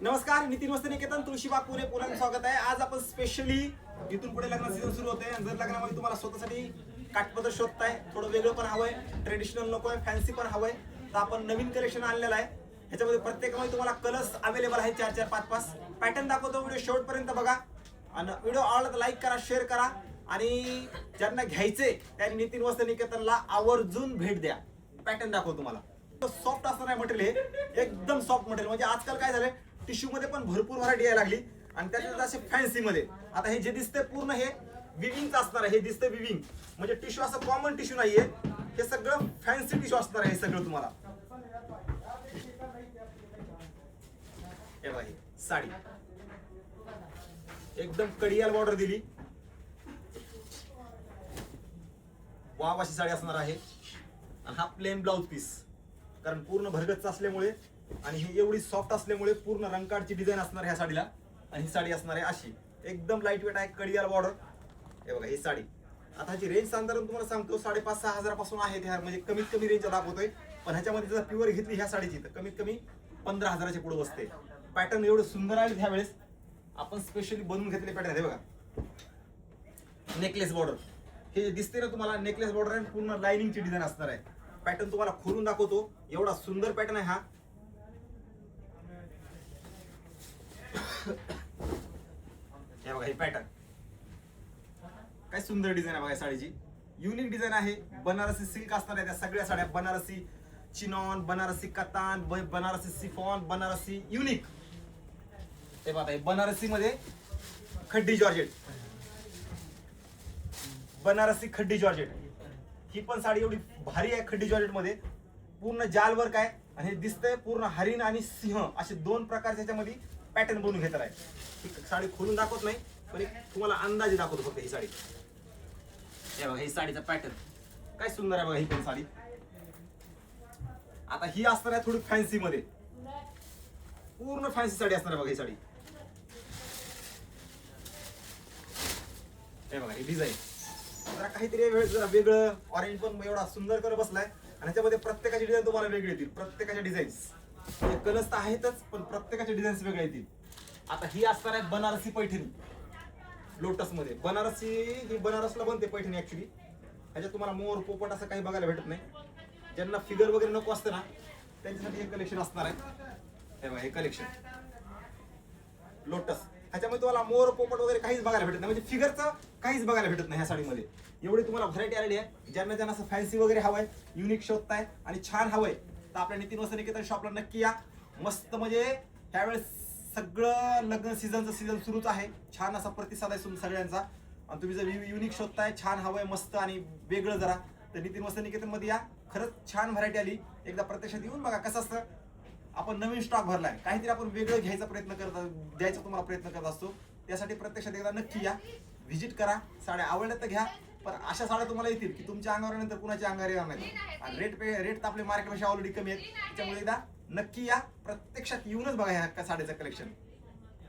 नमस्कार, नितीन वस्त्र निकेतन तुळशीबाग पुणे पुन्हा स्वागत आहे. आज आपण स्पेशली इथून पुढे लग्न सीझन सुरू होते आणि जर लग्नामध्ये तुम्हाला स्वतःसाठी काठपदर शोधताय, थोडं वेगळं पण हवंय, ट्रेडिशनल नकोय, फॅन्सी पण हवंय, तर आपण नवीन कलेक्शन आणलेलं आहे. ह्याच्यामध्ये प्रत्येकामध्ये तुम्हाला कलर्स अवेलेबल आहेत 4-4, 5-5 पॅटर्न दाखवतो. व्हिडिओ शेवटपर्यंत बघा आणि व्हिडिओ आवडला तर लाईक करा, शेअर करा आणि ज्यांना घ्यायचे त्यांनी नितीन वस्त्र निकेतनला आवर्जून भेट द्या. पॅटर्न दाखवतो तुम्हाला. सॉफ्ट असणार आहे मटेरियल, हे एकदम सॉफ्ट मटेरियल. म्हणजे आजकाल काय झालंय, टिश्यू मध्ये पण भरपूर व्हरायटी यायला लागली आणि त्याच्यात असे फॅन्सी मध्ये. आता हे जे दिसतंय पूर्ण हे विविंगचं असणार आहे. हे दिसतंय विविंग म्हणजे टिश्यू असं कॉमन टिश्यू नाहीये, हे सगळं फॅन्सी टिश्यू असणार आहे. हे सगळं तुम्हाला हे बघा, ही साडी एकदम कडियाल बॉर्डर दिली, वाव अशी साडी असणार आहे. आणि हा प्लेन ब्लाउज पीस, कारण पूर्ण भरगच्च असल्यामुळे आणि ही एवढी सॉफ्ट असल्यामुळे पूर्ण रंगकार्डची डिझाईन असणार ह्या साडीला. आणि ही साडी असणार आहे अशी एकदम लाईट वेट आहे, कडियाल बॉर्डर. हे बघा ही साडी. आता ह्याची रेंज साधारण तुम्हाला सांगतो 5,500-6,000 हजारापासून आहे. ह्या म्हणजे कमीत कमी रेंज दाखवतोय, पण ह्याच्यामध्ये जर प्युअर घेतली ह्या साडीची तर कमीत कमी 15,000च्या पुढे बसते. पॅटर्न एवढं सुंदर आहे ह्यावेळेस आपण स्पेशली बनवून घेतले पॅटर्न. हे बघा नेकलेस बॉर्डर, हे दिसते ना तुम्हाला, नेकलेस बॉर्डर आहे, पूर्ण लाइनिंगची डिझाईन असणार आहे. पॅटर्न तुम्हाला खोलून दाखवतो, एवढा सुंदर पॅटर्न आहे हा. हे बघा हे पॅटर्न, काय सुंदर डिझाईन आहे बघा साडीची. युनिक डिझाईन आहे. बनारसी सिल्क असणार आहे त्या सगळ्या साड्या. Banarasi chinon, Banarasi katan, Banarasi chiffon, Banarasi unique. हे बघा हे बनारसी मध्ये खड्डी जॉर्जेट, बनारसी खड्डी जॉर्जेट. ही पण साडी एवढी भारी आहे खड्डी जॉर्जेट मध्ये, पूर्ण जाल वर्क आहे. आणि हे दिसतंय पूर्ण हरिण आणि सिंह असे दोन प्रकारचे ह्याच्यामध्ये पॅटर्न बनवून घेतला आहे. ही साडी खोलून दाखवत नाही, पण एक तुम्हाला अंदाजे दाखवतो फक्त ही साडी. हे बघा ही साडीचा पॅटर्न काय सुंदर आहे बघा ही पण साडी. आता ही असणार आहे थोडी फॅन्सी मध्ये, पूर्ण फॅन्सी साडी असणार आहे बघा ही साडी. हे बघा ही डिझाईन जरा काहीतरी जरा वेगळं, ऑरेंज पण एवढा सुंदर कलर बसलाय. आणि ह्याच्यामध्ये प्रत्येकाची डिझाईन तुम्हाला वेगळी येतील. प्रत्येकाच्या डिझाईन्स कलर्स तर आहेतच, पण प्रत्येकाचे डिझाईन्स वेगळे येतील. आता ही असणार आहे बनारसी पैठणी लोटस मध्ये. बनारसी ही बनारसला बनते पैठणी ऍक्च्युली. ह्याच्यात तुम्हाला मोर पोपट असं काही बघायला भेटत नाही. ज्यांना फिगर वगैरे नको असतं ना त्यांच्यासाठी हे कलेक्शन असणार आहे. हे बघा हे कलेक्शन लोटस, ह्याच्यामध्ये तुम्हाला मोर पोपट वगैरे काहीच बघायला भेटत नाही, म्हणजे फिगरचं काहीच बघायला भेटत नाही ह्या साडीमध्ये. एवढी तुम्हाला व्हरायटी आलेली आहे. ज्यांना ज्यांना असं फॅन्सी वगैरे हवंय, युनिक शोधताय आणि छान हवंय, तर आपल्या नितीन वस्त्र निकेतन शॉपला नक्की या. मस्त म्हणजे ह्यावेळेस सगळं लग्न सीझन सुरूच आहे. छान असा प्रतिसाद आहे सगळ्यांचा. आणि तुम्ही जर युनिक शोधताय, छान हवंय मस्त आणि वेगळं जरा, तर नितीन वस्त्र निकेतन मध्ये या. खरंच छान व्हरायटी आली. एकदा प्रत्यक्षात येऊन बघा कसं असतं. आपण नवीन स्टॉक भरलाय, काहीतरी आपण वेगळं घ्यायचा प्रयत्न द्यायचा तुम्हाला प्रयत्न करत असतो. त्यासाठी प्रत्यक्षात एकदा नक्की या, व्हिजिट करा. साड्या आवडल्या तर घ्या, पण अशा साड्या तुम्हाला येतील की तुमच्या अंगावर नंतर कुणाच्या अंगावर येणार नाही. आणि रेट तर आपल्या मार्केटपेक्षा ऑलरेडी कमी आहेत. त्यामुळे एकदा नक्की या, प्रत्यक्षात येऊनच बघा ह्या साड्याचं कलेक्शन.